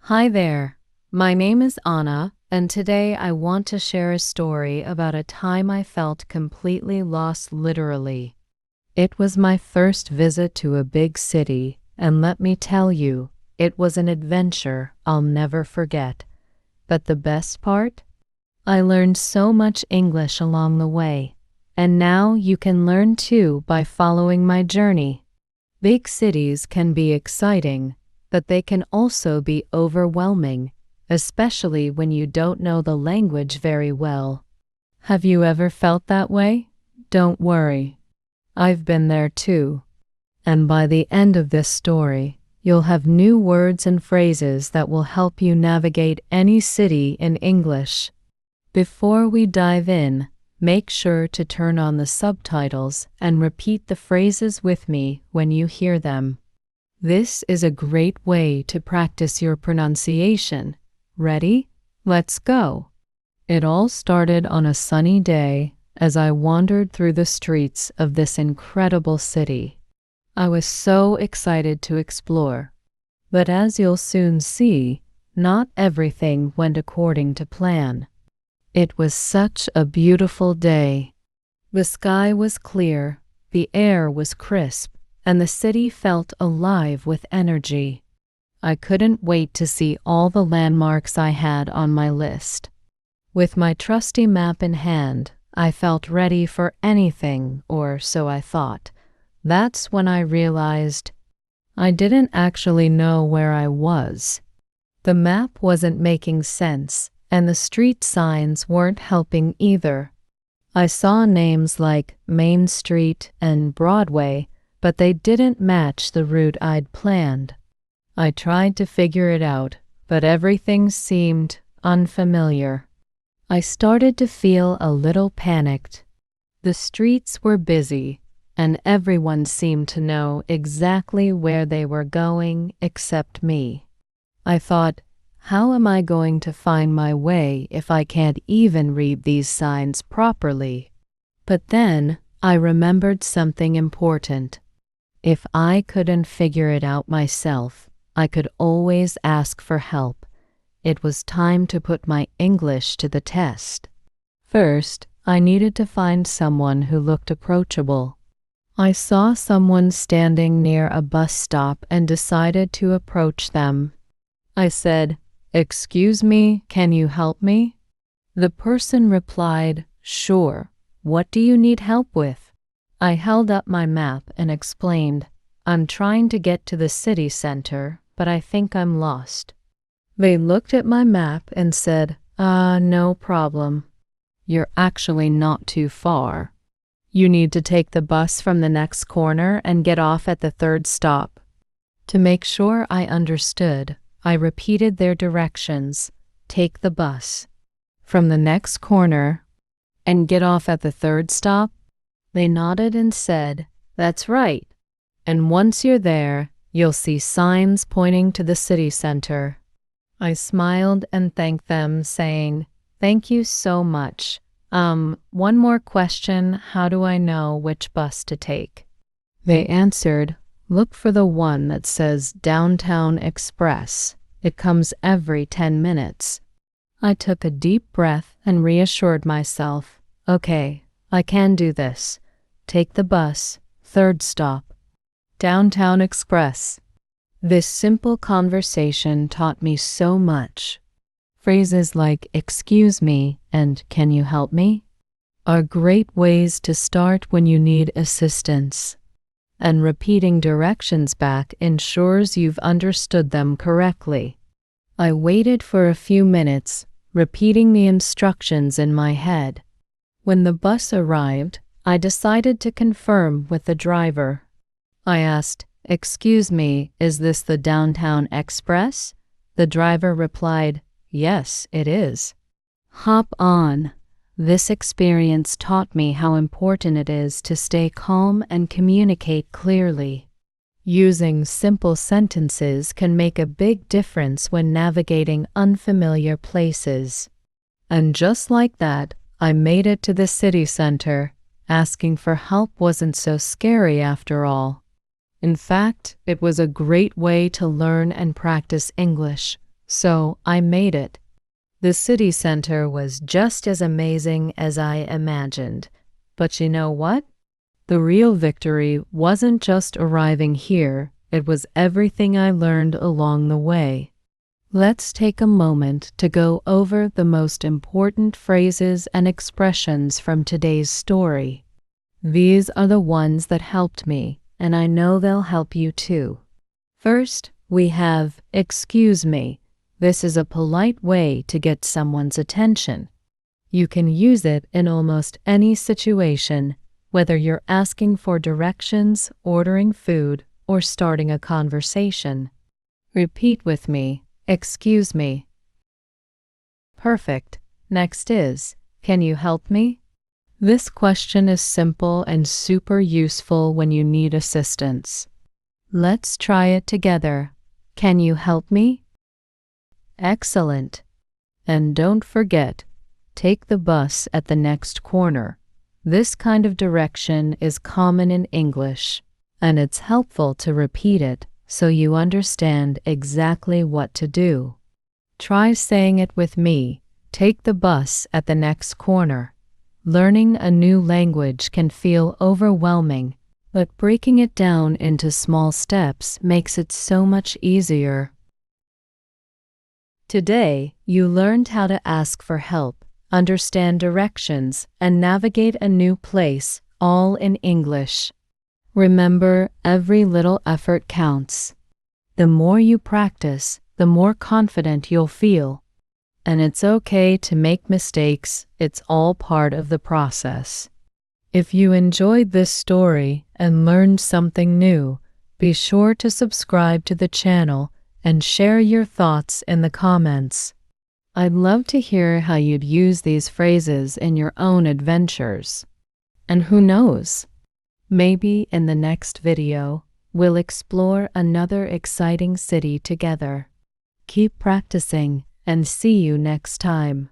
Hi there. My name is Anna, and today I want to share a story about a time I felt completely lost literally. It was my first visit to a big city, and let me tell you, it was an adventure I'll never forget. But the best part? I learned so much English along the way, and now you can learn too by following my journey. Big cities can be exciting, but they can also be overwhelming, especially when you don't know the language very well. Have you ever felt that way? Don't worry. I've been there too. And by the end of this story, you'll have new words and phrases that will help you navigate any city in English. Before we dive in, make sure to turn on the subtitles and repeat the phrases with me when you hear them. This is a great way to practice your pronunciation. Ready? Let's go. It all started on a sunny day as I wandered through the streets of this incredible city. I was so excited to explore. But as you'll soon see, not everything went according to plan. It was such a beautiful day. The sky was clear, the air was crisp, and the city felt alive with energy. I couldn't wait to see all the landmarks I had on my list. With my trusty map in hand, I felt ready for anything, or so I thought. That's when I realized I didn't actually know where I was. The map wasn't making sense, and the street signs weren't helping either. I saw names like Main Street and Broadway, but they didn't match the route I'd planned. I tried to figure it out, but everything seemed unfamiliar. I started to feel a little panicked. The streets were busy, and everyone seemed to know exactly where they were going except me. I thought, how am I going to find my way if I can't even read these signs properly? But then I remembered something important. If I couldn't figure it out myself, I could always ask for help. It was time to put my English to the test. First, I needed to find someone who looked approachable. I saw someone standing near a bus stop and decided to approach them. I said, "Excuse me, can you help me?" The person replied, "Sure. What do you need help with?" I held up my map and explained, "I'm trying to get to the city center, but I think I'm lost." They looked at my map and said, no problem. You're actually not too far. You need to take the bus from the next corner and get off at the third stop." To make sure I understood, I repeated their directions. Take the bus from the next corner and get off at the third stop. They nodded and said, "That's right. And once you're there, you'll see signs pointing to the city center." I smiled and thanked them, saying, "Thank you so much. One more question. How do I know which bus to take?" They answered, "Look for the one that says Downtown Express. It comes every 10 minutes. I took a deep breath and reassured myself, "Okay, I can do this. Take the bus, third stop, Downtown Express." This simple conversation taught me so much. Phrases like "excuse me" and "can you help me" are great ways to start when you need assistance. And repeating directions back ensures you've understood them correctly. I waited for a few minutes, repeating the instructions in my head. When the bus arrived, I decided to confirm with the driver. I asked, "Excuse me, is this the Downtown Express?" The driver replied, "Yes, it is." Hop on. This experience taught me how important it is to stay calm and communicate clearly. Using simple sentences can make a big difference when navigating unfamiliar places. And just like that, I made it to the city center. Asking for help wasn't so scary after all. In fact, it was a great way to learn and practice English. So I made it. The city center was just as amazing as I imagined. But you know what? The real victory wasn't just arriving here, it was everything I learned along the way. Let's take a moment to go over the most important phrases and expressions from today's story. These are the ones that helped me, and I know they'll help you too. First, we have "excuse me." This is a polite way to get someone's attention. You can use it in almost any situation, whether you're asking for directions, ordering food, or starting a conversation. Repeat with me, "excuse me." Perfect. Next is, "can you help me?" This question is simple and super useful when you need assistance. Let's try it together. Can you help me? Excellent. And don't forget, take the bus at the next corner. This kind of direction is common in English, and it's helpful to repeat it so you understand exactly what to do. Try saying it with me. Take the bus at the next corner. Learning a new language can feel overwhelming, but breaking it down into small steps makes it so much easier. Today, you learned how to ask for help, understand directions, and navigate a new place, all in English. Remember, every little effort counts. The more you practice, the more confident you'll feel. And it's okay to make mistakes, it's all part of the process. If you enjoyed this story and learned something new, be sure to subscribe to the channel and share your thoughts in the comments. I'd love to hear how you'd use these phrases in your own adventures. And who knows? Maybe in the next video, we'll explore another exciting city together. Keep practicing and see you next time.